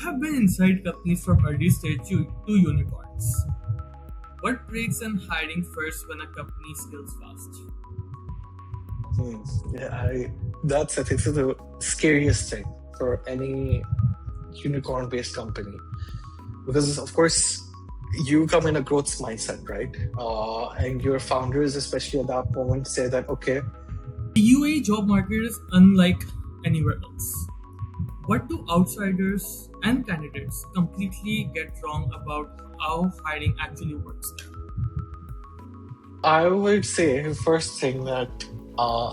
have been inside companies from early stage to unicorns. What breaks in hiring first when a company scales fast? Hmm. Yeah, that's I think so the scariest thing for any unicorn-based company because of course you come in a growth mindset, right? And your founders, especially at that moment, say that okay, The UAE job market is unlike anywhere else. What do outsiders and candidates completely get wrong about how hiring actually works there? I would say first thing that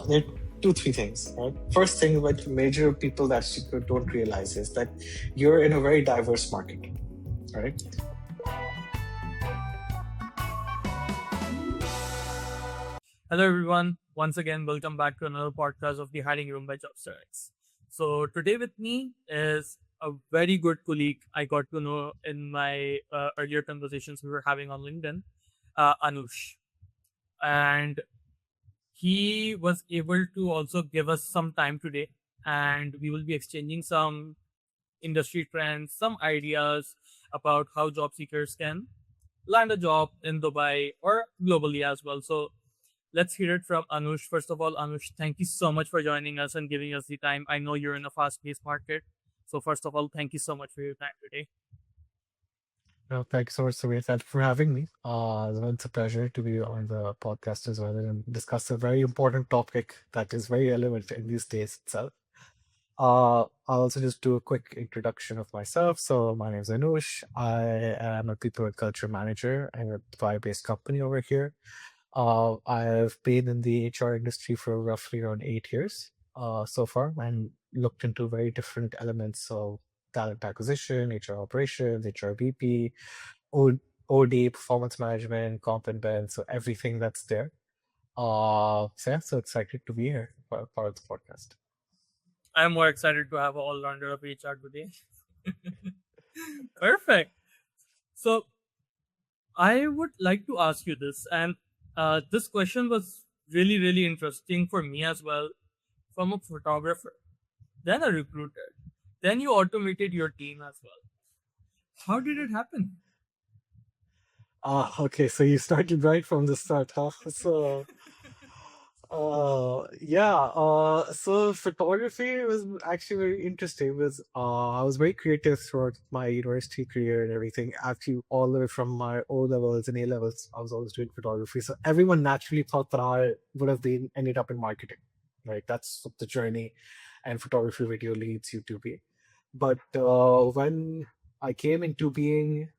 there are two, three things. Right? First thing, what major people that you don't realize is that you're in a very diverse market, right? Hello, everyone. Once again, welcome back to another podcast of the Hiring Room by JobsterX. So, today with me is a very good colleague I got to know in my earlier conversations we were having on LinkedIn, Anoosh. And he was able to also give us some time today, and we will be exchanging some industry trends, some ideas about how job seekers can land a job in Dubai or globally as well. So, let's hear it from Anush. First of all, Anush, thank you so much for joining us and giving us the time. I know you're in a fast paced market. So, first of all, thank you so much for your time today. No, thank you so much, Samir. Thank you for having me. It's a pleasure to be on the podcast as well and discuss a very important topic that is very relevant in these days itself. I'll also just do a quick introduction of myself. So my name is Anoosh. I am a people and culture manager at a Dubai-based company over here. I've been in the HR industry for roughly around 8 years so far and looked into very different elements of talent acquisition, HR operations, HR BP, O- OD, performance management, comp and ben, so everything that's there. So yeah, so excited to be here for part of the podcast. I'm more excited to have an all rounder of HR today. Perfect. So, I would like to ask you this, and this question was really, really interesting for me as well, from a photographer, then a recruiter, then you automated your team as well. How did it happen? Okay, so you started right from the start, huh? So yeah, so photography was actually very interesting. Was I was very creative throughout my university career and everything. Actually, all the way from my O levels and A levels, I was always doing photography. So everyone naturally thought that I would have been ended up in marketing, right? That's what the journey, and photography video leads you to be. But when I came into being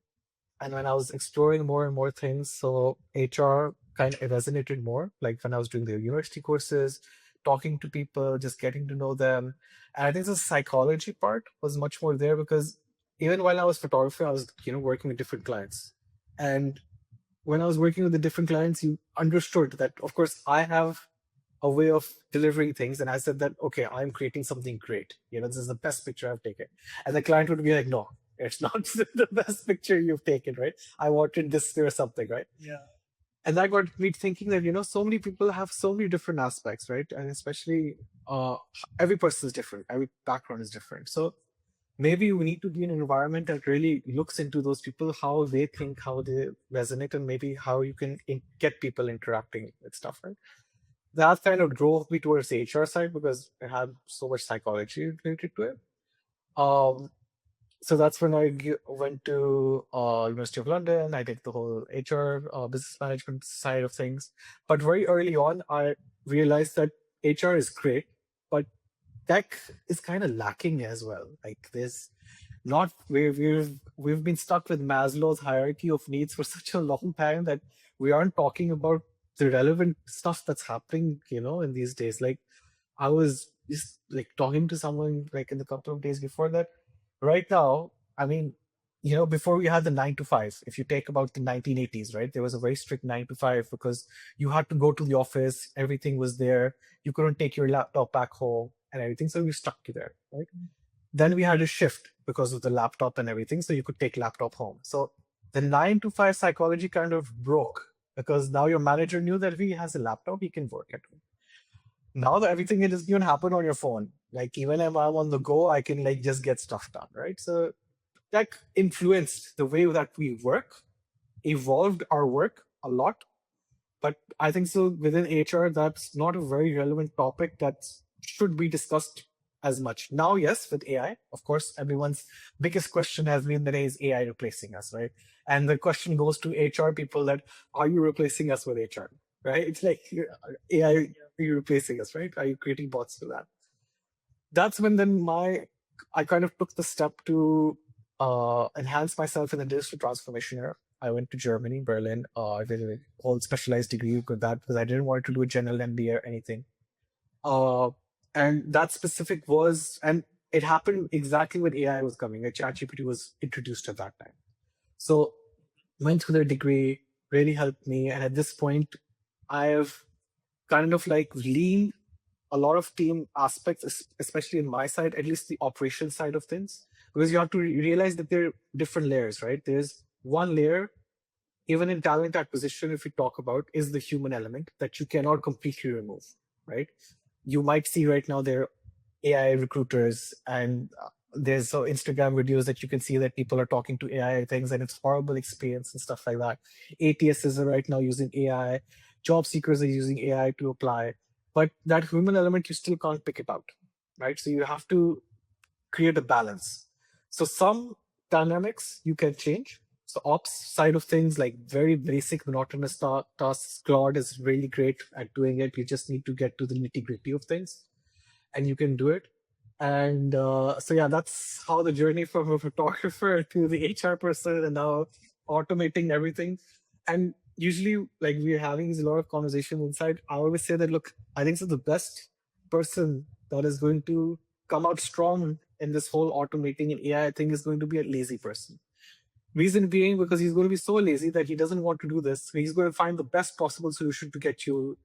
and when I was exploring more and more things, so HR kind of resonated more. Like when I was doing the university courses, talking to people, just getting to know them. And I think the psychology part was much more there because even while I was photographer, I was, working with different clients. And when I was working with the different clients, you understood that, of course, I have a way of delivering things. And I said that, okay, I'm creating something great. This is the best picture I've taken. And the client would be like, no, it's not the best picture you've taken, right? I wanted this or something, right? Yeah. And that got me thinking that, so many people have so many different aspects, right? And especially uh, every person is different, every background is different. So maybe we need to be in an environment that really looks into those people, how they think, how they resonate, and maybe how you can get people interacting with stuff, right? That kind of drove me towards the HR side because it had so much psychology related to it. Um, so that's when I went to University of London. I did the whole HR business management side of things. But very early on, I realized that HR is great, but tech is kind of lacking as well. Like there's not we've been stuck with Maslow's hierarchy of needs for such a long time that we aren't talking about the relevant stuff that's happening, in these days. Like I was just like talking to someone like in the couple of days before that. Right now, I mean, before we had the 9 to 5, if you take about the 1980s, right, there was a very strict 9 to 5 because you had to go to the office, everything was there, you couldn't take your laptop back home and everything, so we stuck you there, right? Then we had a shift because of the laptop and everything, so you could take laptop home. So the 9 to 5 psychology kind of broke because now your manager knew that if he has a laptop, he can work at home. Now that everything is even happen on your phone. Like even if I'm on the go, I can like just get stuff done, right? So tech influenced the way that we work, evolved our work a lot. But I think so within HR, that's not a very relevant topic that should be discussed as much. Now, yes, with AI, of course, everyone's biggest question has been that is AI replacing us, right? And the question goes to HR people that are you replacing us with HR, right? It's like AI, are you replacing us, right? Are you creating bots for that? That's when then I kind of took the step to enhance myself in the digital transformation era. I went to Germany, Berlin. I did a whole specialized degree with that because I didn't want to do a general MBA or anything. Uh, and that specific was, and it happened exactly when AI was coming. ChatGPT was introduced at that time. So went through the degree, really helped me. And at this point, I have kind of like leaned a lot of team aspects, especially in my side, at least the operation side of things, because you have to realize that there are different layers, right? There's one layer, even in talent acquisition, if we talk about, is the human element that you cannot completely remove, right? You might see right now there are AI recruiters and there's Instagram videos that you can see that people are talking to AI things and it's horrible experience and stuff like that. ATSs are right now using AI. Job seekers are using AI to apply, but that human element you still can't pick it out, right? So you have to create a balance. So some dynamics you can change. So ops side of things, like very basic monotonous tasks, Claude is really great at doing it. You just need to get to the nitty gritty of things, and you can do it. And so yeah, that's how the journey from a photographer to the HR person, and now automating everything. And usually, like we're having a lot of conversation inside. I always say that look, I think so the best person that is going to come out strong in this whole automating and AI thing is going to be a lazy person. Reason being because he's going to be so lazy that he doesn't want to do this. So he's going to find the best possible solution to get you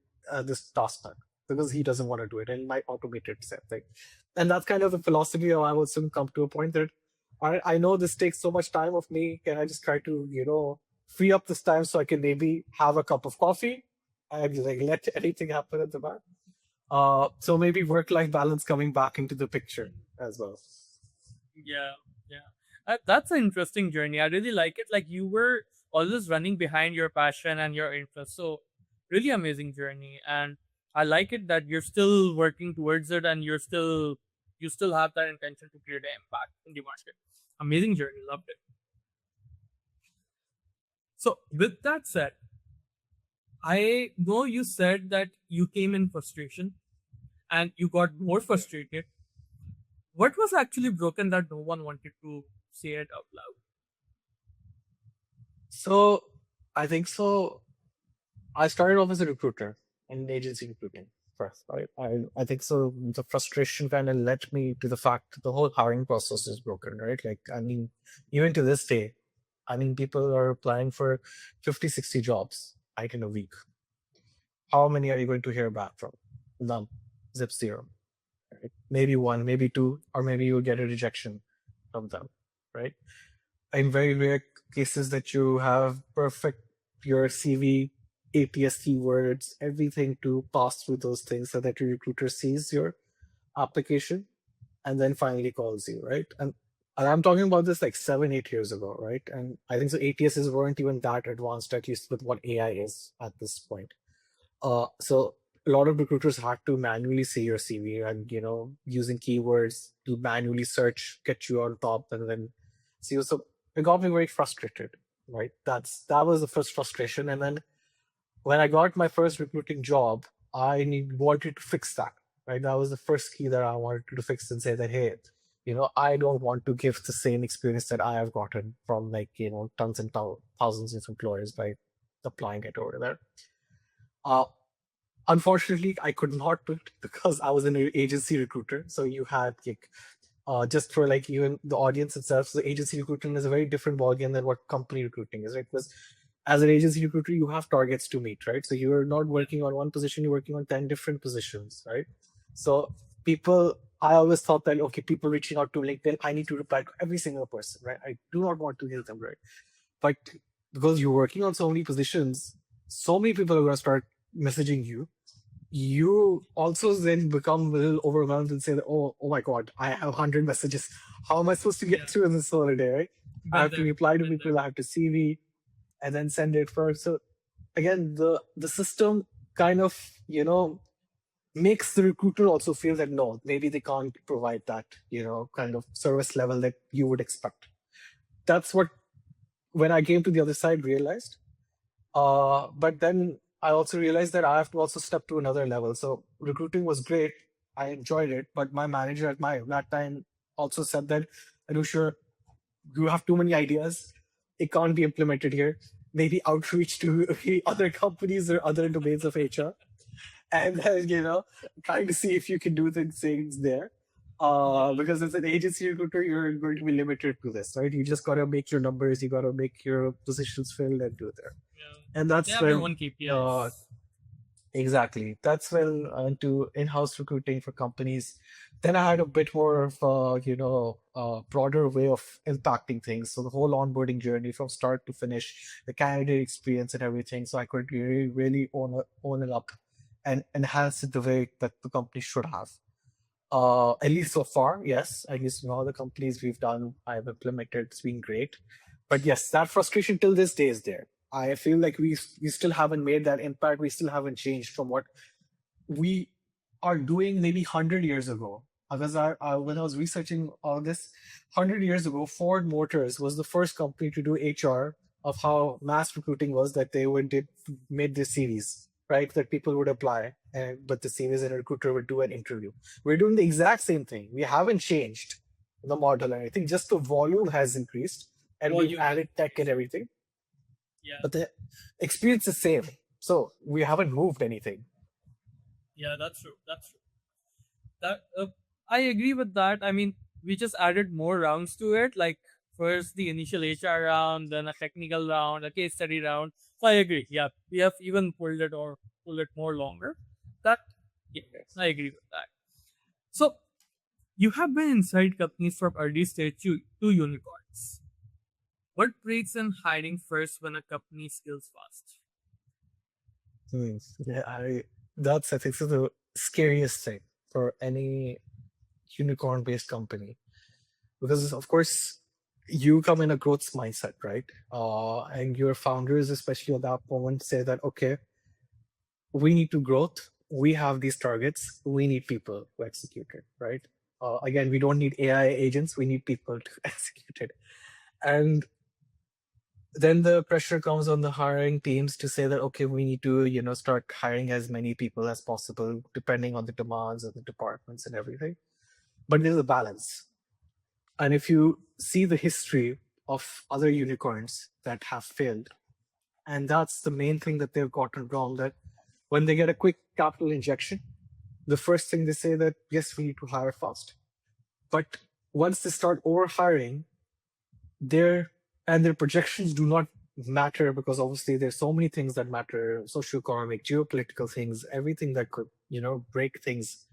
this task done because he doesn't want to do it and might automate it. Same thing. And that's kind of the philosophy of I will soon come to a point that I know this takes so much time of me. Can I just try to, free up this time so I can maybe have a cup of coffee and like let anything happen at the back? So maybe work-life balance coming back into the picture as well. Yeah, yeah. That's an interesting journey. I really like it. Like you were always running behind your passion and your interest. So really amazing journey. And I like it that you're still working towards it and you still have that intention to create an impact in the market. Amazing journey. Loved it. So with that said, I know you said that you came in frustration and you got more frustrated. What was actually broken that no one wanted to say it out loud? So I think so. I started off as a recruiter in agency recruiting first. I think so. The frustration kind of led me to the fact the whole hiring process is broken, right? Like, I mean, even to this day, I mean, people are applying for 50, 60 jobs, right, in a week. How many are you going to hear back from? None. Zip zero. Right? Maybe one, maybe two, or maybe you'll get a rejection from them, right? In very rare cases that you have perfect your CV, ATS keywords, everything to pass through those things so that your recruiter sees your application and then finally calls you, right? And I'm talking about this like 7, 8 years ago, right? And I think so ATSs weren't even that advanced, at least with what AI is at this point. So a lot of recruiters had to manually see your CV and using keywords to manually search, get you on top, and then see you. So it got me very frustrated, right? That was the first frustration. And then when I got my first recruiting job, wanted to fix that, right? That was the first key that I wanted to fix and say that, hey, I don't want to give the same experience that I have gotten from like, tons and thousands of employers by applying it over there. Uh, Unfortunately, I could not do it because I was an agency recruiter. So you had like, just for like even the audience itself, so agency recruiting is a very different ballgame than what company recruiting is, right? Because as an agency recruiter, you have targets to meet, right? So you're not working on one position, you're working on 10 different positions, right? So I always thought that, okay, people reaching out to LinkedIn, I need to reply to every single person, right? I do not want to hear them, right? But because you're working on so many positions, so many people are going to start messaging you you also then become a little overwhelmed and say that, oh my God, I have 100 messages. How am I supposed to get Yeah, through in this whole day, right? I been have to there, reply to been there. people, I have to CV and then send it first. So again, the system kind of, makes the recruiter also feel that no, maybe they can't provide that, kind of service level that you would expect. That's what, when I came to the other side, realized. But then I also realized that I have to also step to another level. So recruiting was great. I enjoyed it. But my manager at my that time also said that, Anusha, you have too many ideas. It can't be implemented here. Maybe outreach to other companies or other domains of HR, and then trying to see if you can do things there. Yeah, Because as an agency recruiter, you're going to be limited to this, right? You just got to make your numbers, you got to make your positions filled and do it there. yeah. And They that's have their when, own uh, KPIs. exactly, that's when into in-house recruiting for companies. Then I had a bit more of a, broader way of impacting things. So the whole onboarding journey from start to finish, the candidate experience and everything. So I could really, really own it up and enhance it the way that the company should have. At least so far, yes. I guess all the companies we've done, I've implemented, it's been great. But yes, that frustration till this day is there. I feel like we still haven't made that impact. We still haven't changed from what we are doing maybe 100 years ago. Because when I was researching all this, 100 years ago, Ford Motors was the first company to do HR of how mass recruiting was. That they would did made this series, right? That people would apply, and but the series and a recruiter would do an interview. We're doing the exact same thing. We haven't changed the model or anything. Just the volume has increased, and we've Volume has added tech and increased. everything. Yeah, But the experience is same. So we haven't moved anything. yeah, that's true. That's true. That I agree with that. I mean, we just added more rounds to it. Like first the initial HR round, then a technical round, a case study round. So I agree. Yeah, we have even pulled it more longer. That yeah, I agree with that. So you have been inside companies from early stage to unicorns. What breaks in hiring first when a company scales fast? Hmm. Yeah, that's, I think, so the scariest thing for any unicorn-based company, because of course you come in a growth mindset, right? And your founders, especially at that moment, say that okay, we need to growth. We have these targets. We need people to execute it, right? Again, we don't need AI agents. We need people to execute it. And then the pressure comes on the hiring teams to say that okay, we need to start hiring as many people as possible depending on the demands of the departments and everything. But there's a balance, and if you see the history of other unicorns that have failed, and that's the main thing that they've gotten wrong, that when they get a quick capital injection, the first thing they say that yes, we need to hire fast. But once they start over hiring, their their projections do not matter, because obviously there's so many things that matter: socioeconomic, geopolitical things, everything that could break things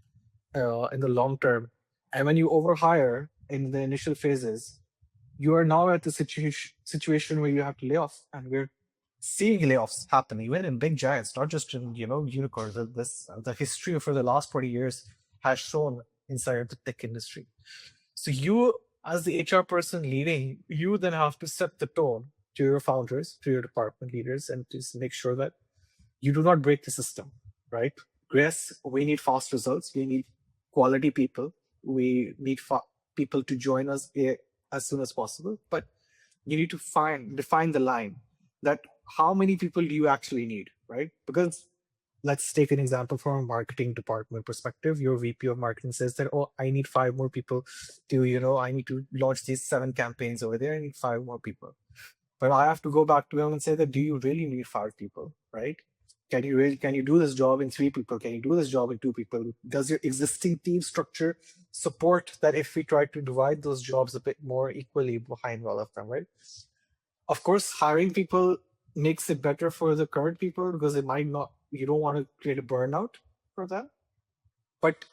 in the long term. And when you overhire in the initial phases, you are now at the situation where you have to lay off, and we're seeing layoffs happen even in big giants, not just in unicorns. The history for the last 20 years has shown inside the tech industry. So you, as the HR person leading, you then have to set the tone to your founders, to your department leaders, and just make sure that you do not break the system, right? Yes, we need fast results. We need quality people. We need people to join us as soon as possible. But you need to define the line that how many people do you actually need, right? Because let's take an example from a marketing department perspective. Your VP of marketing says that, oh, I need five more people to, I need to launch these 7 campaigns over there. I need five more people. But I have to go back to him and say that, do you really need five people, right? Can you do this job in 3 people? Can you do this job in 2 people? Does your existing team structure support that if we try to divide those jobs a bit more equally behind all of them, right? Of course, hiring people makes it better for the current people, because it might not, you don't want to create a burnout for them. But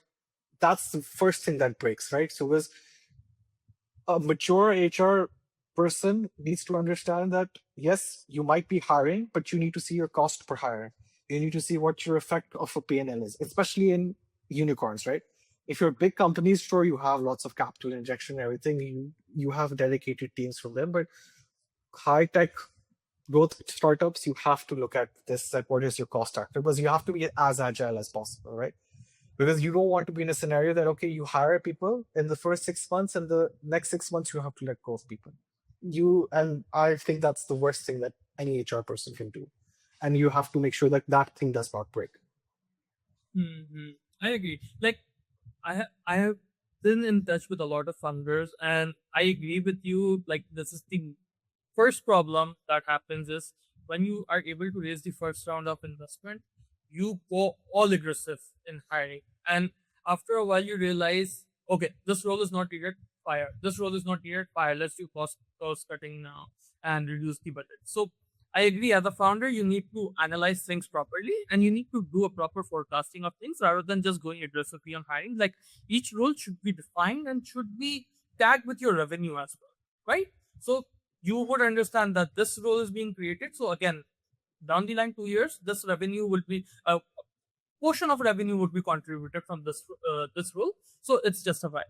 that's the first thing that breaks, right? So was a mature HR person needs to understand that yes, you might be hiring, but you need to see your cost per hire. You need to see what your effect of a P&L is, especially in unicorns, right? If you're big companies, sure, you have lots of capital injection and everything. You have dedicated teams from them, but high tech growth startups, you have to look at this, at what is your cost structure, because you have to be as agile as possible, right? Because you don't want to be in a scenario that, okay, you hire people in the first 6 months and the next 6 months you have to let go of people. And I think that's the worst thing that any HR person can do. And you have to make sure that that thing does not break. Hmm. I agree. Like, I have been in touch with a lot of founders, and I agree with you. Like, this is the first problem that happens is when you are able to raise the first round of investment, you go all aggressive in hiring, and after a while, you realize, okay, this role is not needed, fire. This role is not needed, fire. Let's do cost cutting now and reduce the budget. So I agree. As a founder, you need to analyze things properly and you need to do a proper forecasting of things rather than just going aggressively on hiring. Like each role should be defined and should be tagged with your revenue as well, right? So you would understand that this role is being created. So again, down the line 2 years, this revenue will be a portion of revenue would be contributed from this role. So it's justified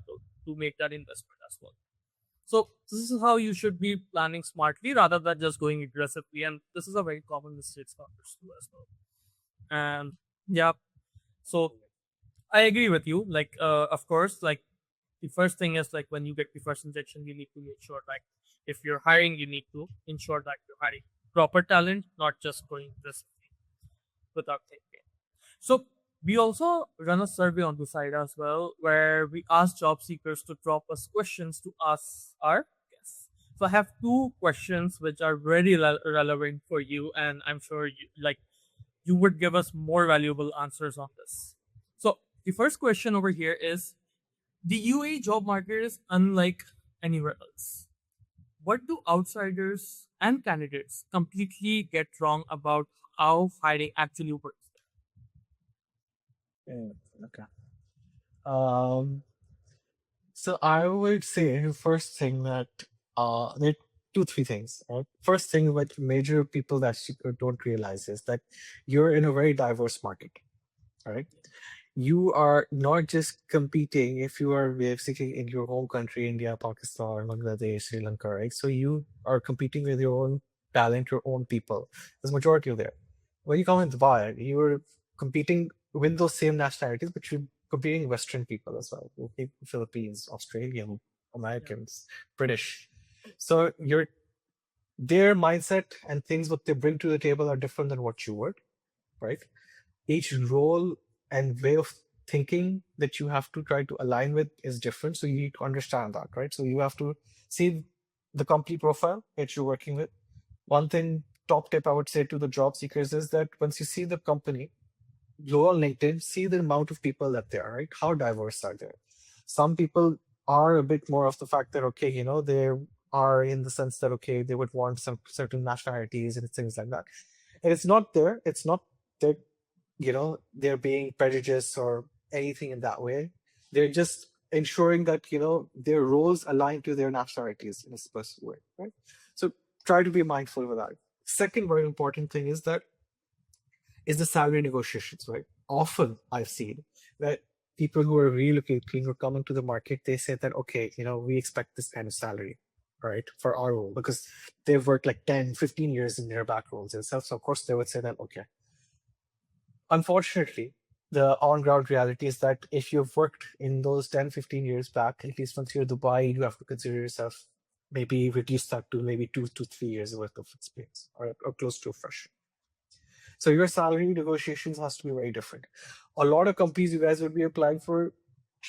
to make that investment as well. So this is how you should be planning smartly rather than just going aggressively. And this is a very common mistake founders do as well. And yeah, so I agree with you. Like, of course, like the first thing is like when you get the first injection, you need to make sure like if you're hiring, you need to ensure that you're hiring proper talent, not just going aggressively without thinking. So we also run a survey on the side as well, where we ask job seekers to drop us questions to ask our guests. So I have two questions which are very relevant for you, and I'm sure you would give us more valuable answers on this. So the first question over here is: the UAE job market is unlike anywhere else. What do outsiders and candidates completely get wrong about how hiring actually works? Yeah, okay. Um, so I would say first thing that there are two, three things. Right? First thing, what major people actually don't realize is that you're in a very diverse market. All right. You are not just competing if you are basically in your home country, India, Pakistan, Bangladesh, Sri Lanka, right? So you are competing with your own talent, your own people. There's majority of there. When you come in Dubai, you're competing with those same nationalities, but you're competing Western people as well. Okay, Philippines, Australian, Yeah. Americans, British. So their mindset and things what they bring to the table are different than what you would, right? Each role and way of thinking that you have to try to align with is different. So you need to understand that, right? So you have to see the company profile that you're working with. One thing, top tip I would say to the job seekers is that once you see the company, go on LinkedIn, see the amount of people that there are, right? How diverse are there? Some people are a bit more of the fact that, okay, they are in the sense that, okay, they would want some certain nationalities and things like that. And it's not that they're being prejudiced or anything in that way. They're just ensuring that their roles align to their nationalities in a specific way, right? So try to be mindful of that. Second very important thing is the salary negotiations, right? Often I've seen that people who are relocating or coming to the market, they say that, okay, we expect this kind of salary, right, for our role, because they've worked like 10, 15 years in their back roles themselves. So of course they would say that, okay. Unfortunately, the on-ground reality is that if you've worked in those 10, 15 years back, at least once you're in Dubai, you have to consider yourself maybe reduce that to maybe 2 to 3 years worth of experience, or close to a fresh. So your salary negotiations has to be very different. A lot of companies you guys would be applying for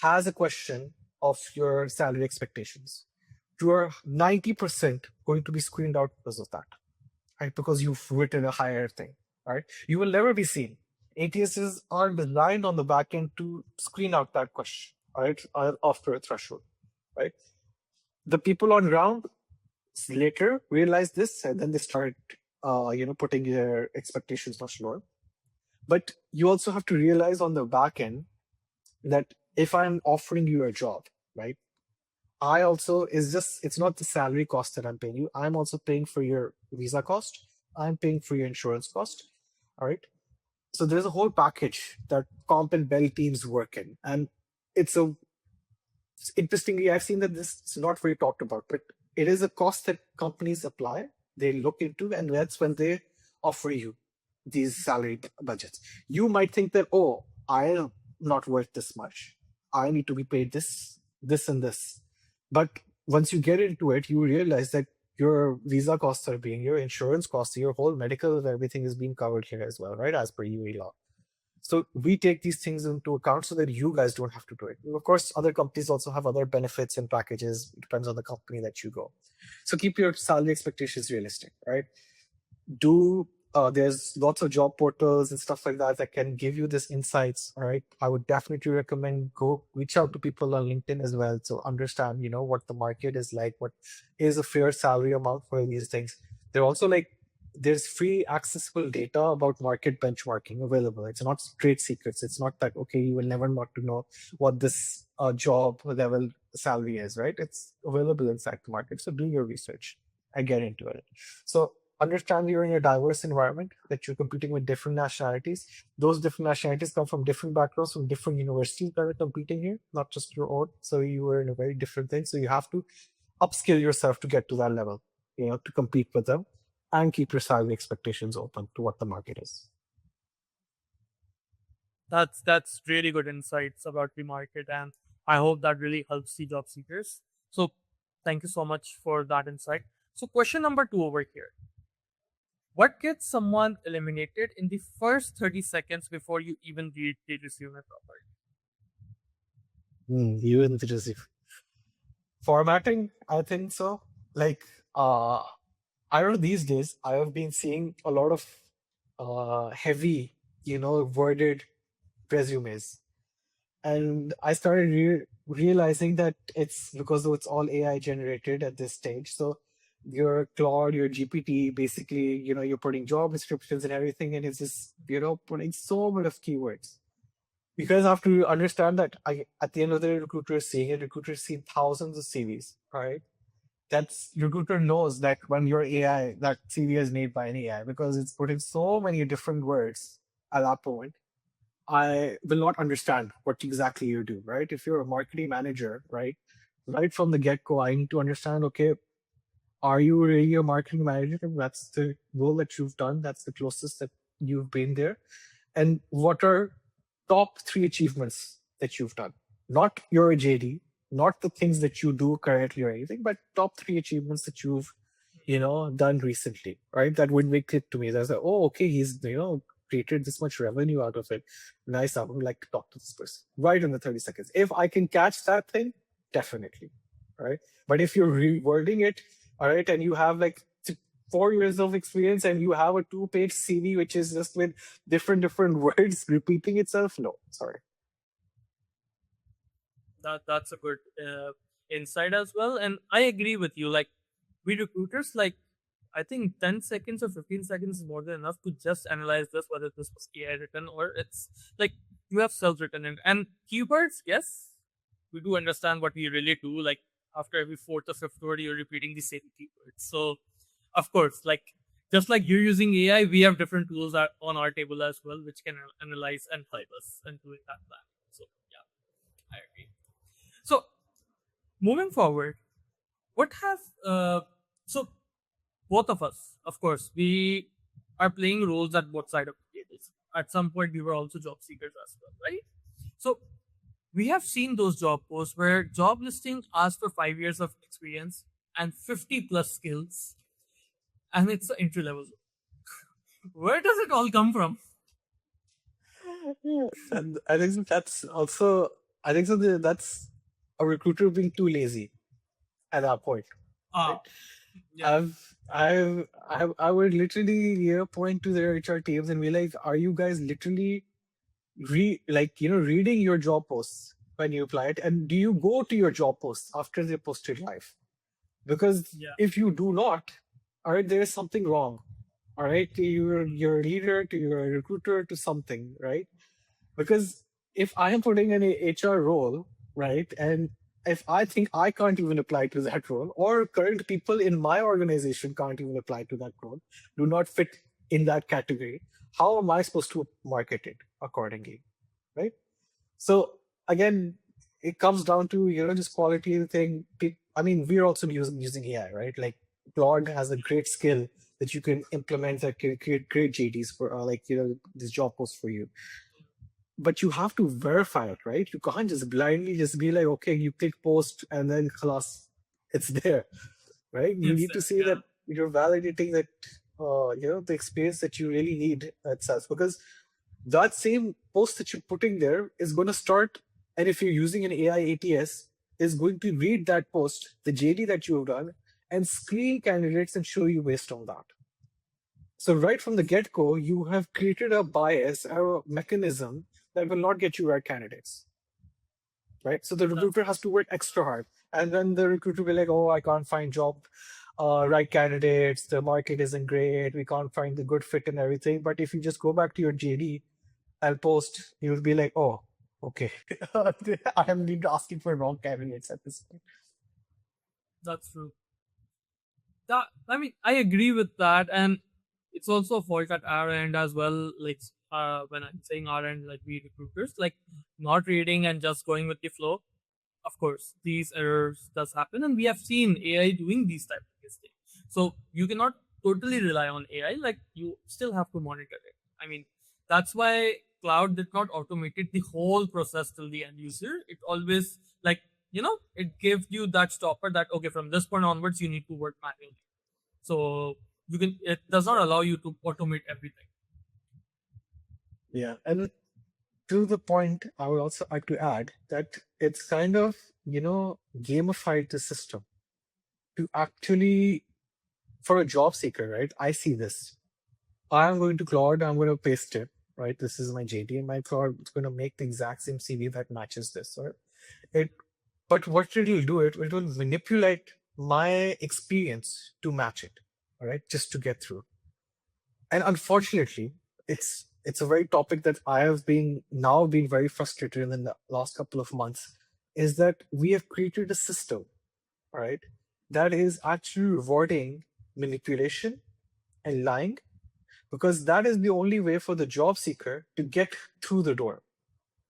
has a question of your salary expectations. You are 90% going to be screened out because of that, right? Because you've written a higher thing, right? You will never be seen. ATSs are designed on the back end to screen out that question, right? After a threshold, right? The people on ground later realize this, and then they start, putting their expectations much lower. But you also have to realize on the back end that if I'm offering you a job, right? I also it's not the salary cost that I'm paying you. I'm also paying for your visa cost. I'm paying for your insurance cost. All right. So there's a whole package that comp and bell teams work in, and it's a interestingly, I've seen that this is not very talked about, but it is a cost that companies apply, they look into, and that's when they offer you these salary budgets. You might think that, oh, I'm not worth this much. I need to be paid this, this, and this. But once you get into it, you realize that your visa costs are being, your insurance costs, your whole medical, everything is being covered here as well, right? As per UAE law. So we take these things into account so that you guys don't have to do it. Of course, other companies also have other benefits and packages. It depends on the company that you go. So keep your salary expectations realistic, right? Do There's lots of job portals and stuff like that that can give you this insights. All right, I would definitely recommend go reach out to people on LinkedIn as well to understand, what the market is like, what is a fair salary amount for these things. They're also like there's free accessible data about market benchmarking available. It's not trade secrets. It's not that okay, you will never not to know what this job level salary is, right? It's available inside the market. So do your research and get into it. So understand you're in a diverse environment, that you're competing with different nationalities. Those different nationalities come from different backgrounds, from different universities that are competing here, not just your own. So you are in a very different thing. So you have to upskill yourself to get to that level, to compete with them and keep your salary expectations open to what the market is. That's really good insights about the market, and I hope that really helps the job seekers. So thank you so much for that insight. So question number 2 over here. What gets someone eliminated in the first 30 seconds before you even read the resume properly? You and the receive formatting, I think so. Like, I don't know, these days I have been seeing a lot of heavy, worded resumes, and I started realizing that it's because it's all AI generated at this stage. So your Claude, your GPT, basically, you're putting job descriptions and everything, and it's just, putting so much of keywords. You guys have to understand that at the end of the day, recruiter is seeing it. Recruiter is seeing thousands of CVs, right? That's recruiter knows that when your AI, that CV is made by an AI because it's putting so many different words at that point. I will not understand what exactly you do, right? If you're a marketing manager, right from the get go, I need to understand, okay, are you really a marketing manager? That's the role that you've done. That's the closest that you've been there. And what are top 3 achievements that you've done? Not your JD, not the things that you do currently or anything, but top 3 achievements that you've, done recently, right? That would make it to me. That's like, oh, okay, he's, created this much revenue out of it. Nice. I would like to talk to this person right in the 30 seconds. If I can catch that thing, definitely. Right. But if you're rewording it, all right, and you have like 4 years of experience and you have a 2-page CV, which is just with different words repeating itself, no, sorry. That's a good insight as well, and I agree with you. Like we recruiters, like I think 10 seconds or 15 seconds is more than enough to just analyze this, whether this was AI written or it's like you have self written it. And keywords, yes, we do understand what we really do. Like after every fourth or fifth word, you're repeating the same keywords. So, of course, like just like you're using AI, we have different tools on our table as well, which can analyze and help us in doing that plan. So, yeah, I agree. So, moving forward, what have so both of us, of course, we are playing roles at both sides of the tables. At some point, we were also job seekers as well, right? So we have seen those job posts where job listing asks for 5 years of experience and 50 plus skills, and it's an entry level. Where does it all come from? And I think that's also, I think so. That's a recruiter being too lazy at that point. Right? Ah, yeah, I would literally point to their HR teams and be like, are you guys literally reading your job posts when you apply it, and do you go to your job posts after they're posted live? Because yeah, if you do not, all right, there is something wrong. All right, to your leader, to your recruiter, to something, right? Because if I am putting in a HR role, right, and if I think I can't even apply to that role, or current people in my organization can't even apply to that role, do not fit in that category, how am I supposed to market it accordingly, right? So again, it comes down to just quality of the thing. I mean, we're also using AI, right? Like Claude has a great skill that you can implement that can create great JDs for like this job post for you. But you have to verify it, right? You can't just blindly just be like, okay, you click post and then class, it's there, right? You It's need there. to see Yeah. that you're validating that the experience that you really need itself, because that same post that you're putting there is going to start, and if you're using an AI ATS, is going to read that post, the JD that you've done, and screen candidates and show you based on that. So right from the get-go, you have created a bias or a mechanism that will not get you right candidates, right? So the That's recruiter has to work extra hard, and then the recruiter will be like, "Oh, I can't find job right candidates. The market isn't great. We can't find the good fit and everything." But if you just go back to your JD and post, you'll be like, "Oh, okay, I am indeed asking for wrong candidates at this point." that's true. That I mean, I agree with that, and it's also a fault at our end as well. Like, when I'm saying our end, like we recruiters, like not reading and just going with the flow. Of course, these errors does happen, and we have seen AI doing these type of mistakes. So you cannot totally rely on AI. Like you still have to monitor it. I mean, that's why cloud did not automated the whole process till the end user. It always like it gives you that stopper that okay, from this point onwards you need to work manually. So it does not allow you to automate everything. Yeah, and to the point, I would also like to add that it's kind of gamified the system to actually, for a job seeker, right? I see this. I'm going to Claude, I'm going to paste it, right? This is my JD, and my Claude is going to make the exact same CV that matches this, right? It, but what it will do, it will manipulate my experience to match it, all right, just to get through. And unfortunately, it's a very topic that I have been very frustrated in the last couple of months, is that we have created a system, all right, that is actually rewarding manipulation and lying, because that is the only way for the job seeker to get through the door,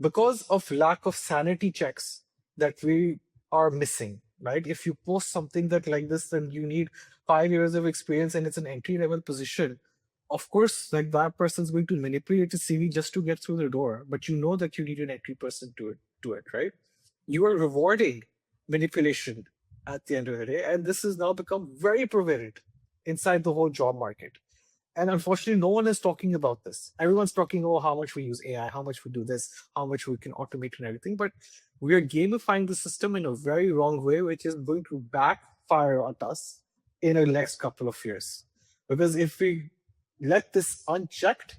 because of lack of sanity checks that we are missing, right? If you post something that like this, then you need 5 years of experience and it's an entry level position. Of course, like that person's going to manipulate the CV just to get through the door, but you know that you need an entry person to it, right? You are rewarding manipulation at the end of the day, and this has now become very prevalent inside the whole job market. And unfortunately, no one is talking about this. Everyone's talking, oh, how much we use AI, how much we do this, how much we can automate and everything. But we are gamifying the system in a very wrong way, which is going to backfire at us in the next couple of years. Because if we let this unchecked,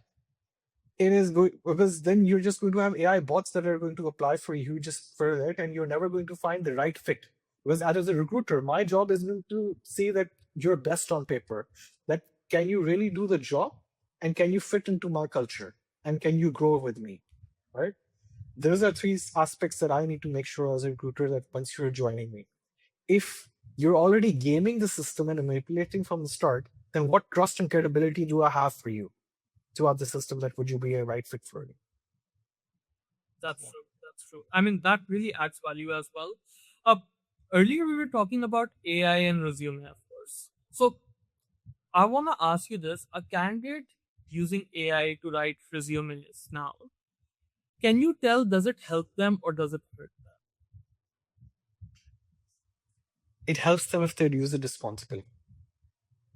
it is going, because then you're just going to have AI bots that are going to apply for you just for it, and you're never going to find the right fit. Because as a recruiter, my job is going to see that you're best on paper, that can you really do the job, and can you fit into my culture, and can you grow with me, right? Those are three aspects that I need to make sure as a recruiter that once you're joining me. If you're already gaming the system and manipulating from the start, then what trust and credibility do I have for you throughout the system, that would you be a right fit for me? That's true. That's true. I mean, that really adds value as well. Uh, Earlier we were talking about AI and resume, of course. So I want to ask you this: a candidate using AI to write resumes now, can you tell does it help them or does it hurt them? It helps them if they use it responsibly,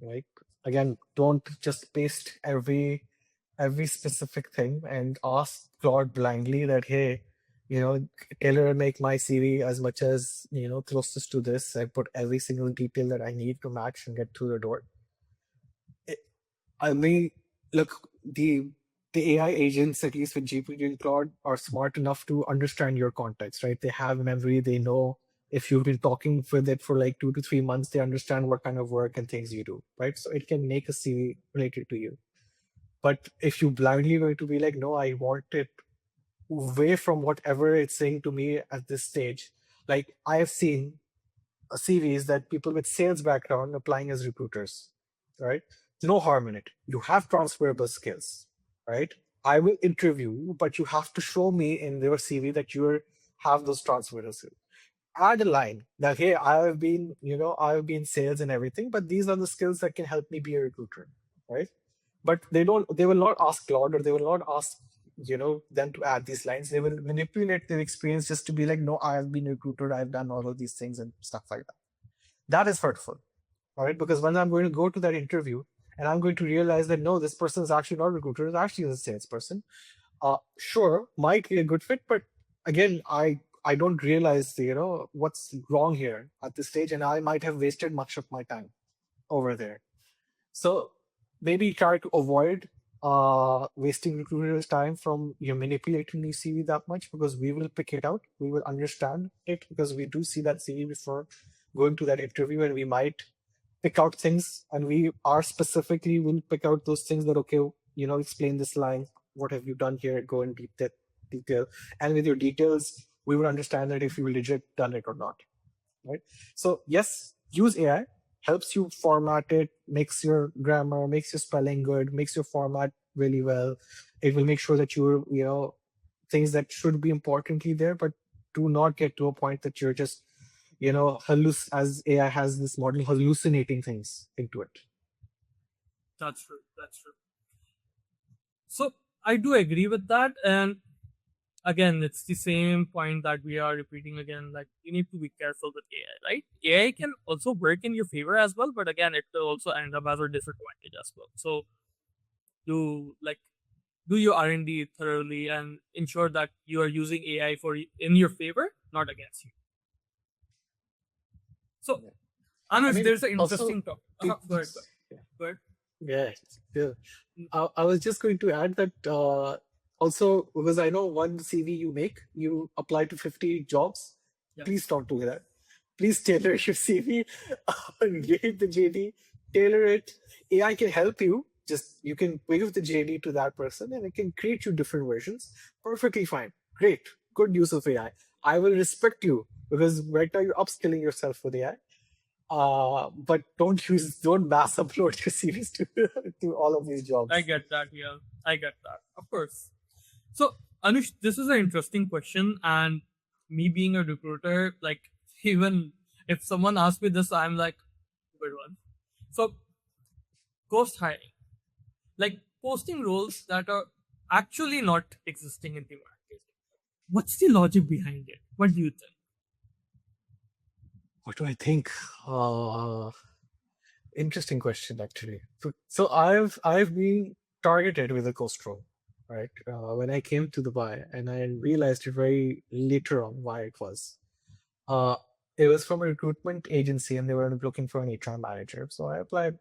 right? Again, don't just paste every specific thing and ask Claude blindly that, hey, tailor and make my CV as much as closest to this. I put every single detail that I need to match and get through the door. It, I mean, look, the AI agents, at least with GPT and Claude, are smart enough to understand your context, right? They have memory. They know if you've been talking with it for like 2 to 3 months, they understand what kind of work and things you do, right? So it can make a CV related to you. But if you blindly were to be like, no, I want it away from whatever it's saying to me at this stage, like I have seen CVs that people with sales background applying as recruiters, right? No harm in it. You have transferable skills, right? I will interview you, but you have to show me in your CV that you have those transferable skills. Add a line that, hey, I've been sales and everything, but these are the skills that can help me be a recruiter, right? But they will not ask Claude, or they will not ask, them to add these lines. They will manipulate their experience just to be like, no, I have been a recruiter, I've done all of these things and stuff like that. That is hurtful, all right? Because when I'm going to go to that interview and I'm going to realize that no, this person is actually not a recruiter, it's actually a salesperson. Sure, might be a good fit, but again, I don't realize what's wrong here at this stage, and I might have wasted much of my time over there. So maybe try to avoid wasting recruiters' time from manipulating the CV that much, because we will pick it out, we will understand it, because we do see that CV before going to that interview, and we might pick out things, and we are specifically will pick out those things that, okay, explain this line, what have you done here, go in detail, and with your details we will understand that if you legit done it or not, right? So yes, use AI, helps you format it, makes your grammar, makes your spelling good, makes your format really well. It will make sure that you're things that should be importantly there, but do not get to a point that you're just as AI has this model, hallucinating things into it. That's true. That's true. So I do agree with that. And again, it's the same point that we are repeating again. Like, you need to be careful with AI, right? AI can also work in your favor as well, but again, it will also end up as a disadvantage as well. So do your R&D thoroughly and ensure that you are using AI in your favor, not against you. So, Anush, there's an interesting topic. Go ahead. Go ahead. Yeah. I was just going to add that also, because I know one CV you make, you apply to 50 jobs. Yeah. Please don't do that. Please tailor your CV, read the JD, tailor it. AI can help you. Just you can give the JD to that person, and it can create you different versions. Perfectly fine. Great. Good use of AI. I will respect you, because right now you're upskilling yourself with AI. But don't mass upload your CVs to all of these jobs. I get that. Yeah, I get that. Of course. So, Anush, this is an interesting question, and me being a recruiter, like, even if someone asks me this, I'm like, good one. So, ghost hiring, like posting roles that are actually not existing in the market. What's the logic behind it? What do you think? What do I think? Interesting question, actually. So I've been targeted with a ghost role, right? When I came to Dubai, and I realized it very later on why it was. It was from a recruitment agency, and they were looking for an HR manager. So I applied.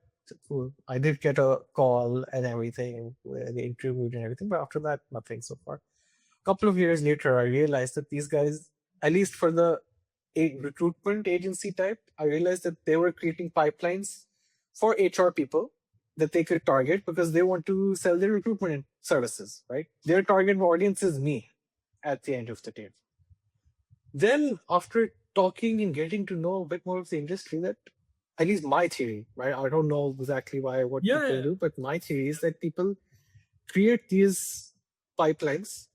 I did get a call and everything, and they interviewed and everything, but after that, nothing so far. A couple of years later, I realized that these guys, at least for the recruitment agency type, I realized that they were creating pipelines for HR people that they could target, because they want to sell their recruitment services, right? Their target audience is me at the end of the day. Then after talking and getting to know a bit more of the industry, that at least my theory, right? I don't know exactly what people do, but my theory is that people create these pipelines,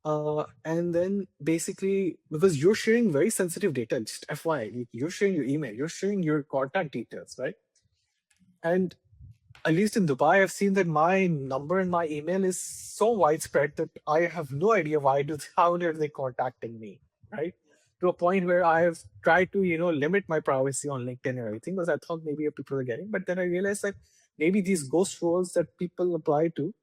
and then basically, because you're sharing very sensitive data, just FYI, you're sharing your email, you're sharing your contact details, right? And at least in Dubai, I've seen that my number and my email is so widespread that I have no idea how are they contacting me, right? To a point where I've tried to, limit my privacy on LinkedIn and everything, because I thought maybe people are getting, but then I realized that maybe these ghost roles that people apply to,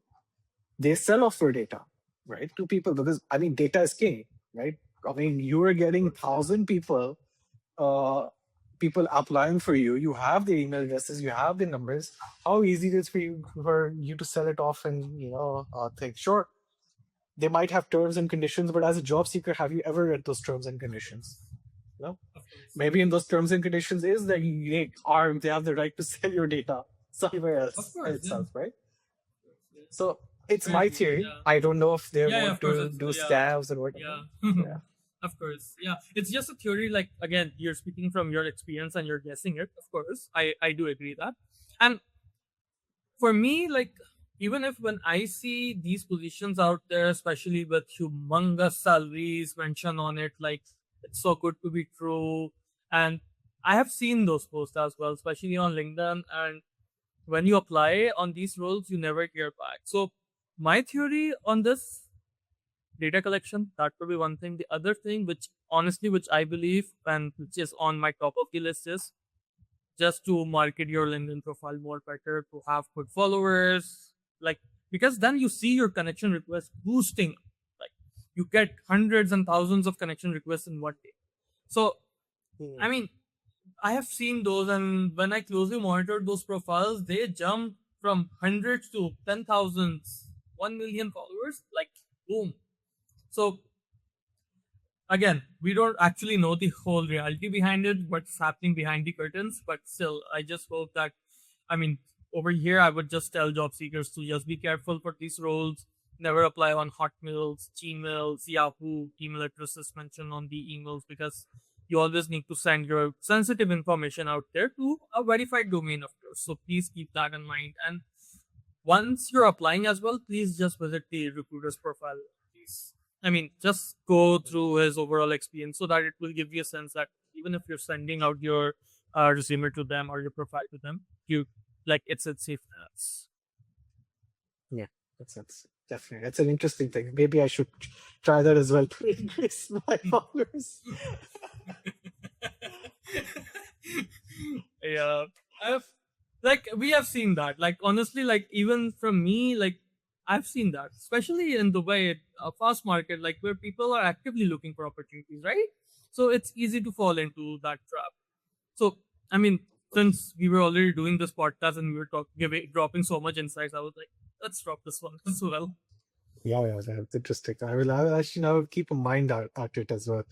they sell off your data, right, to people, because data is king, right? You are getting 1,000 people, people applying for you. You have the email addresses, you have the numbers. How easy it is for you to sell it off and think. Sure, they might have terms and conditions, but as a job seeker, have you ever read those terms and conditions? No. Maybe in those terms and conditions is that they have the right to sell your data somewhere else itself, right? So it's my theory. Yeah. I don't know if they want to do scams or whatever. Yeah. Of course. Yeah. It's just a theory. Like, again, you're speaking from your experience and you're guessing it. Of course. I do agree that. And for me, like, even if when I see these positions out there, especially with humongous salaries mentioned on it, like it's so good to be true. And I have seen those posts as well, especially on LinkedIn. And when you apply on these roles, you never hear back. So my theory on this, data collection, that would be one thing. The other thing, which honestly, which I believe and which is on my top of the list, is just to market your LinkedIn profile more better, to have good followers, like, because then you see your connection requests boosting, like you get hundreds and thousands of connection requests in one day. So Hmm. I mean, I have seen those, and when I closely monitored those profiles, they jump from hundreds to 10,000s, 1 million followers, like boom. So again, we don't actually know the whole reality behind it, what's happening behind the curtains, but still, I just hope that, I mean, over here, I would just tell job seekers to just be careful for these roles. Never apply on Hotmails, Gmails, Yahoo, email addresses mentioned on the emails, because you always need to send your sensitive information out there to a verified domain of yours. So please keep that in mind. And once you're applying as well, please just visit the recruiter's profile. Please, I mean, just go through his overall experience so that it will give you a sense that even if you're sending out your resume to them or your profile to them, you like it's safe hands. Yeah, that's definitely that's an interesting thing. Maybe I should try that as well to increase my followers. Yeah, I've like we have seen that. Like honestly, like even from me, like I've seen that, especially in Dubai, a fast market, like where people are actively looking for opportunities, right? So it's easy to fall into that trap. So I mean, since we were already doing this podcast and we were dropping so much insights, I was like, let's drop this one as well. Yeah, that's interesting. I will actually now keep a mind at it as well.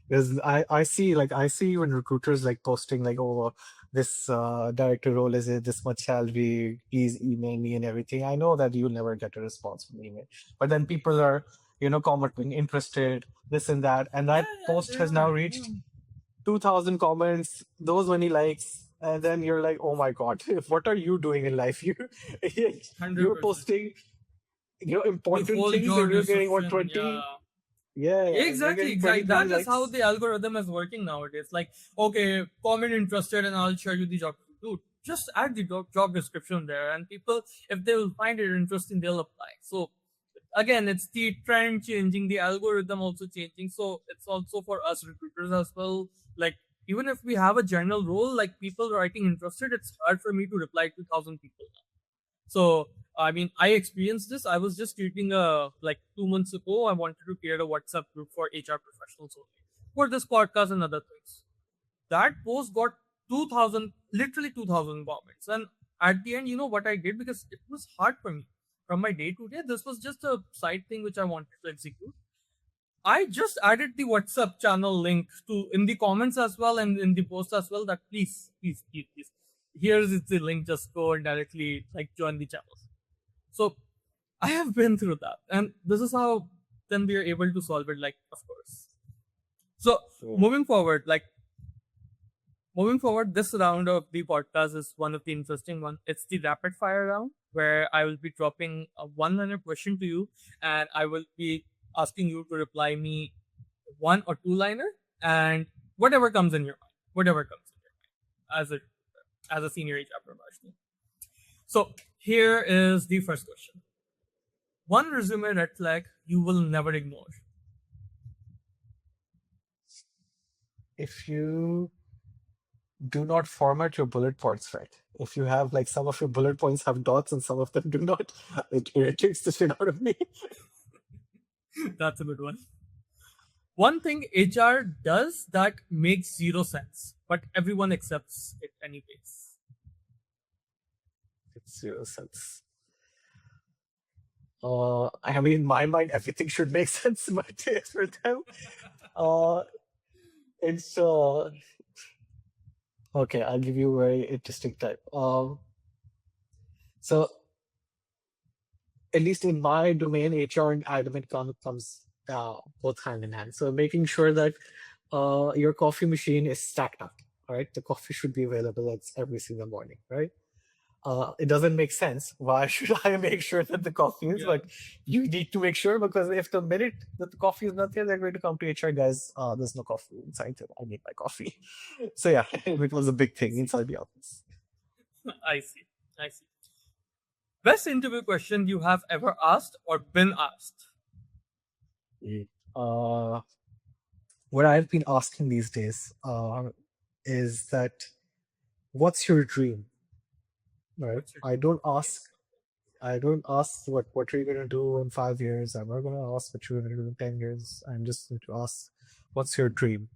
Because I see when recruiters like posting like, oh, this director role is this much salary, please email me and everything. I know that you'll never get a response from email. But then people are, commenting, interested, this and that. And Yeah, that yeah, post they has now are. Yeah. reached 2,000 comments, those many likes. And then you're like, oh my God, what are you doing in life? You're 100%. posting The important whole things and job you're getting what description, 20. yeah. Yeah, and you're Exactly, getting 20, exactly. 30 That is how likes. the algorithm is working nowadays. Like, okay, comment interested and I'll share you the job. Dude, just add the job description there, and people, if they will find it interesting, they'll apply. So, again, it's the trend changing, the algorithm also changing. So, it's also for us recruiters as well. Like, even if we have a general role, like people writing interested, it's hard for me to reply to 1,000 people. So I mean, I experienced this. I was just treating like 2 months ago. I wanted to create a WhatsApp group for HR professionals only for this podcast and other things. That post got 2,000, literally 2,000 comments. And at the end, you know what I did, because it was hard for me from my day to day. This was just a side thing which I wanted to execute. I just added the WhatsApp channel link to in the comments as well and in the post as well. That please, here's the link. Just go and directly like join the channel. So I have been through that, and this is how then we are able to solve it. Like, of course. So Yeah. moving forward, this round of the podcast is one of the interesting one. It's the rapid fire round where I will be dropping a one-liner question to you, and I will be asking you to reply me one or two-liner, and whatever comes in your mind, whatever comes in your mind as a senior HR professional. So here is the first question. One resume red flag you will never ignore. If you do not format your bullet points right, if you have like some of your bullet points have dots and some of them do not, it irritates the shit out of me. That's a good one. One thing HR does that makes zero sense, but everyone accepts it anyways. It's zero sense. I mean, in my mind, everything should make sense, but for them, uh, it's okay. I'll give you a very interesting type. So at least in my domain, HR and admin comes both hand in hand. So making sure that your coffee machine is stacked up. All right, the coffee should be available at every single morning, right? It doesn't make sense. Why should I make sure that the coffee is? Yeah. But you need to make sure, because if the minute that the coffee is not there, they're going to come to HR guys. There's no coffee inside. I need my coffee. So yeah, it was a big thing inside the office. I see. I see. Best interview question you have ever asked or been asked? Uh, what I've been asking these days is that, what's your dream? Right? What's your I don't ask. I don't ask what are you gonna do in 5 years. I'm not gonna ask what you're gonna do in 10 years. I'm just going to ask, what's your dream?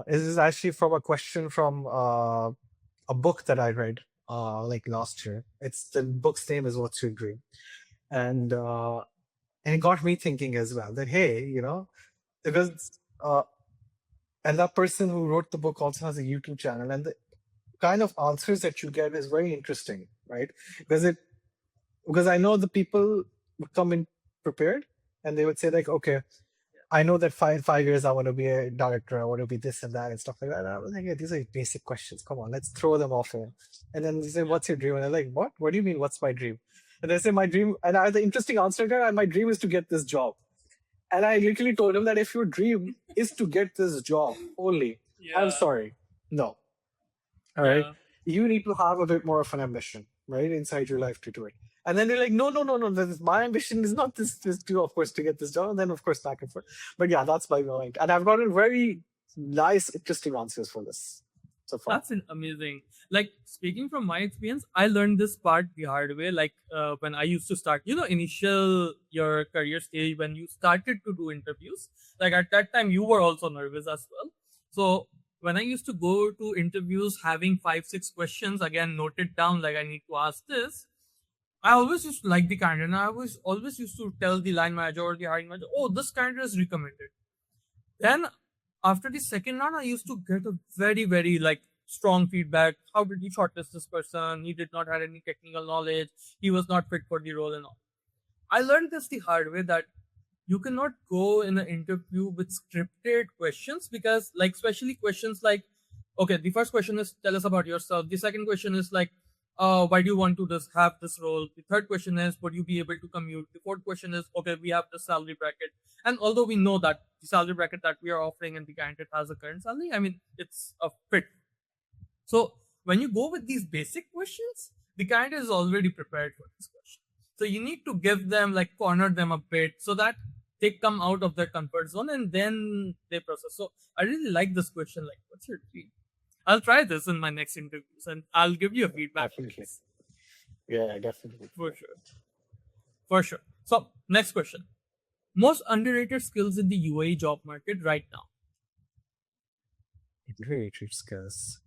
This is actually from a question from a book that I read like last year. It's the book's name is What's Your Dream, and it got me thinking as well that, hey, because and that person who wrote the book also has a YouTube channel, and the kind of answers that you get is very interesting, right? Because I know the people would come in prepared, and they would say like, okay, I know that 5 years I want to be a director, I want to be this and that and stuff like that. And I was like, yeah, these are basic questions. Come on, let's throw them off here. And then they say, what's your dream? And I'm like, what? What do you mean, what's my dream? And they say, my dream, and I had the interesting answer there, and my dream is to get this job. And I literally told him that if your dream is to get this job only, I'm sorry, no. All right. Yeah. You need to have a bit more of an ambition, right, inside your life to do it. And then they're like, no, no, no, no. This is, my ambition is not this to, of course, to get this done. And then, of course, back and forth. But yeah, that's my mind. And I've gotten very nice, interesting answers for this so far. That's amazing. Like, speaking from my experience, I learned this part the hard way. Like, when I used to start, initial your career stage, when you started to do interviews, like at that time, you were also nervous as well. So when I used to go to interviews having 5, 6 questions, again, noted down, like I need to ask this, I always used to like the candidate, and I was always used to tell the line manager or the hiring manager, oh, this candidate is recommended. Then after the second round, I used to get a very, very like strong feedback. How did you shortlist this person? He did not have any technical knowledge. He was not fit for the role and all. I learned this the hard way, that you cannot go in an interview with scripted questions, because like, especially questions like, okay, the first question is tell us about yourself. The second question is like, why do you want to have this role? The third question is, would you be able to commute? The fourth question is, okay, we have the salary bracket. And although we know that the salary bracket that we are offering and the candidate has a current salary, I mean, it's a fit. So when you go with these basic questions, the candidate is already prepared for this question. So you need to give them, like, corner them a bit so that they come out of their comfort zone and then they process. So I really like this question, like, what's your dream? I'll try this in my next interviews and I'll give you a feedback. Definitely. Yeah, definitely. For sure. For sure. So next question. Most underrated skills in the UAE job market right now? Underrated skills.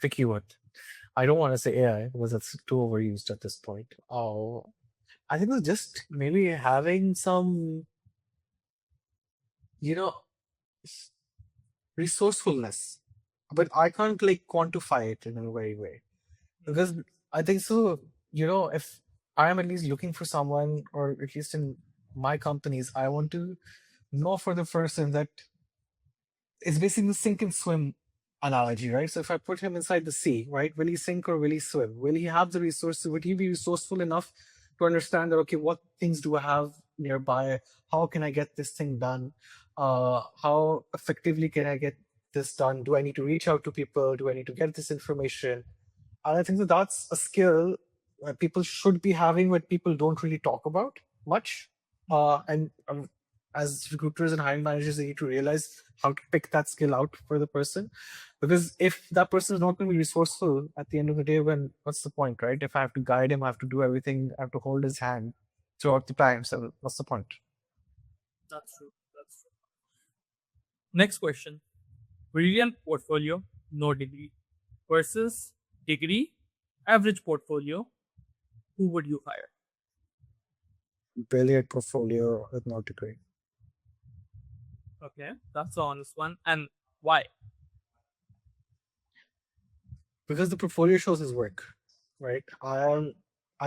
Tricky one. I don't want to say AI because it's too overused at this point. I think it's just maybe having some, resourcefulness, but I can't like quantify it in a very way, because I think so. If I am at least looking for someone, or at least in my companies, I want to know for the person that it's basically the sink and swim analogy, right? So if I put him inside the sea, right, will he sink or will he swim? Will he have the resources? Would he be resourceful enough to understand that, okay, what things do I have nearby? How can I get this thing done? How effectively can I get this done? Do I need to reach out to people? Do I need to get this information? And I think that that's a skill people should be having, but people don't really talk about much. And as recruiters and hiring managers, they need to realize how to pick that skill out for the person. Because if that person is not going to be resourceful at the end of the day, what's the point, right? If I have to guide him, I have to do everything, I have to hold his hand throughout the time. So what's the point? That's true. That's true. Next question. Brilliant portfolio, no degree, versus degree, average portfolio. Who would you hire? Brilliant portfolio with no degree. Okay, that's the honest one. And why? Because the portfolio shows his work, right? I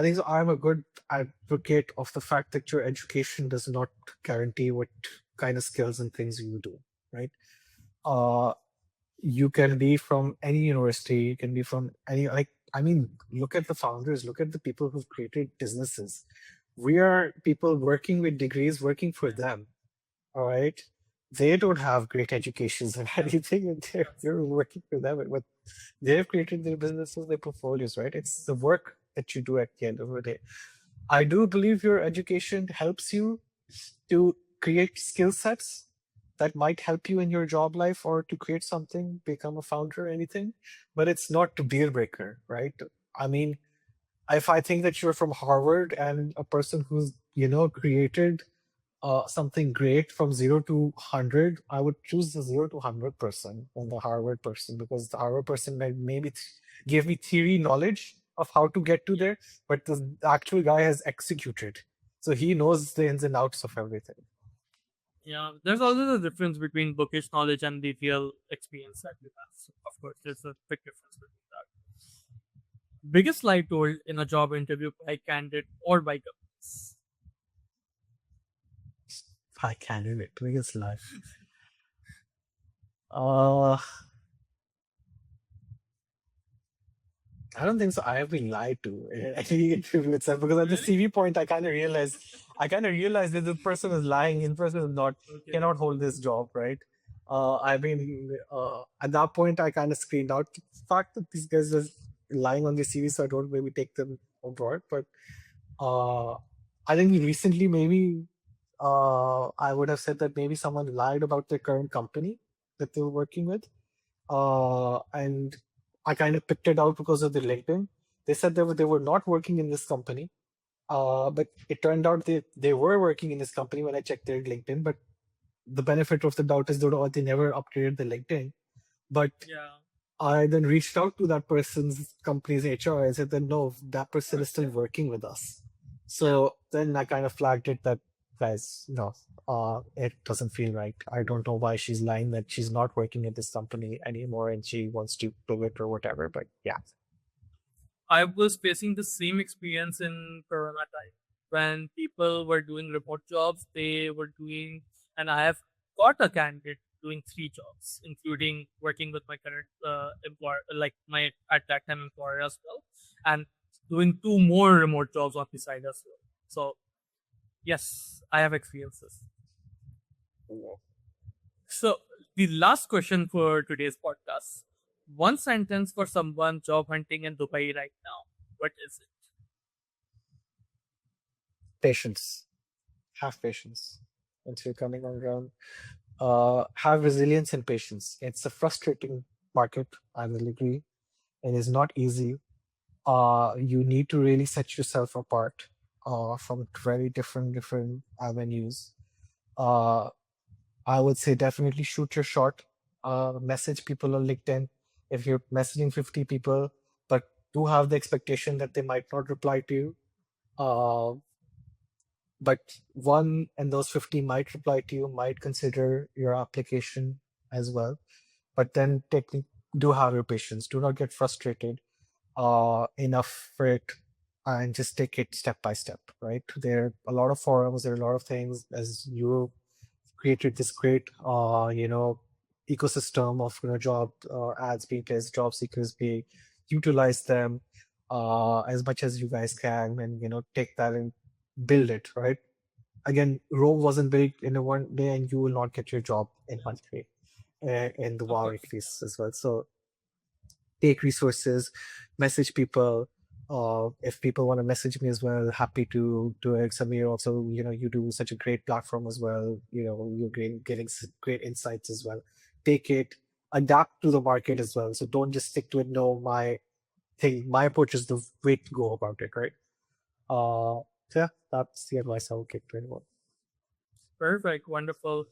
think so. I'm a good advocate of the fact that your education does not guarantee what kind of skills and things you do, right? Uh, you can be from any university, you can be from any, like, I mean, look at the founders, look at the people who've created businesses. We are people working with degrees, working for them. All right. They don't have great educations or anything, and you're working for them. But they've created their businesses, their portfolios, right? It's the work that you do at the end of the day. I do believe your education helps you to create skill sets that might help you in your job life or to create something, become a founder, anything, but it's not a deal breaker, right? I mean, if I think that you're from Harvard and a person who's, created something great from 0 to 100, I would choose the 0 to 100 person than the Harvard person, because the Harvard person might maybe give me theory knowledge of how to get to there, but the actual guy has executed. So he knows the ins and outs of everything. Yeah, there's also the difference between bookish knowledge and the real experience that you have. So of course, there's a big difference between that. Biggest lie told in a job interview by candidate or by companies. I can't do it. Biggest lie. Uh, I don't think so. I have been lied to in any interview itself, because at the Really? CV point, I kind of realized that the person is lying, in person is not, Okay. cannot hold this job, right? At that point, I kind of screened out the fact that these guys are lying on their CV, so I don't maybe take them on board. But uh, I think recently, maybe I would have said that maybe someone lied about their current company that they were working with, and I kind of picked it out because of the LinkedIn. They said they were not working in this company, but it turned out they were working in this company when I checked their LinkedIn. But the benefit of the doubt is they never updated the LinkedIn. But Yeah. I then reached out to that person's company's HR. I said that no, that person is still working with us. So then I kind of flagged it that, guys, no, it doesn't feel right. I don't know why she's lying that she's not working at this company anymore and she wants to prove it or whatever. But yeah, I was facing the same experience in Corona time when people were doing remote jobs. They were doing, and I have got a candidate doing 3 jobs, including working with my current employer, like my at that time employer as well, and doing 2 more remote jobs on the side as well. So yes, I have experiences. So the last question for today's podcast: one sentence for someone job hunting in Dubai right now. What is it? patience. Have patience once you're coming on ground. Have resilience and patience. It's a frustrating market, I will agree. It is not easy. You need to really set yourself apart from very different avenues. Uh, I would say definitely shoot your shot. Message people on LinkedIn. If you're messaging 50 people, but do have the expectation that they might not reply to you. Uh, but one and those 50 might reply to you, might consider your application as well. But then do have your patience. Do not get frustrated enough for it, and just take it step by step, right? There are a lot of forums, there are a lot of things. As you created this great ecosystem of job ads being placed, job seekers being, utilize them as much as you guys can, and take that and build it, right? Again, Rome wasn't built in a one day, and you will not get your job in one day, in the Of wow course. at least as well. So take resources, message people. If people want to message me as well, happy to do it. Samir, also, you do such a great platform as well. You're getting great insights as well. Take it, adapt to the market as well. So don't just stick to it. No, my approach is the way to go about it, right? So yeah, that's the advice I would give to anyone. Perfect. Wonderful.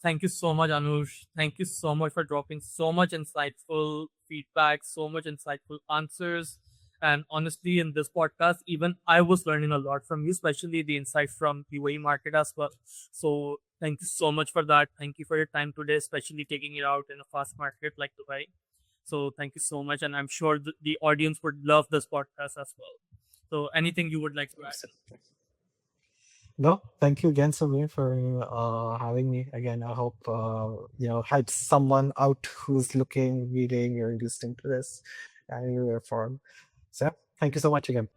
Thank you so much, Anush. Thank you so much for dropping so much insightful feedback, so much insightful answers. And honestly, in this podcast, even I was learning a lot from you, especially the insight from the UAE market as well. So thank you so much for that. Thank you for your time today, especially taking it out in a fast market like Dubai. So thank you so much. And I'm sure the audience would love this podcast as well. So anything you would like to add? Absolutely. No, thank you again, Samir, for having me again. I hope helps someone out who's looking, reading, or listening to this, and you're informed. So, thank you so much again.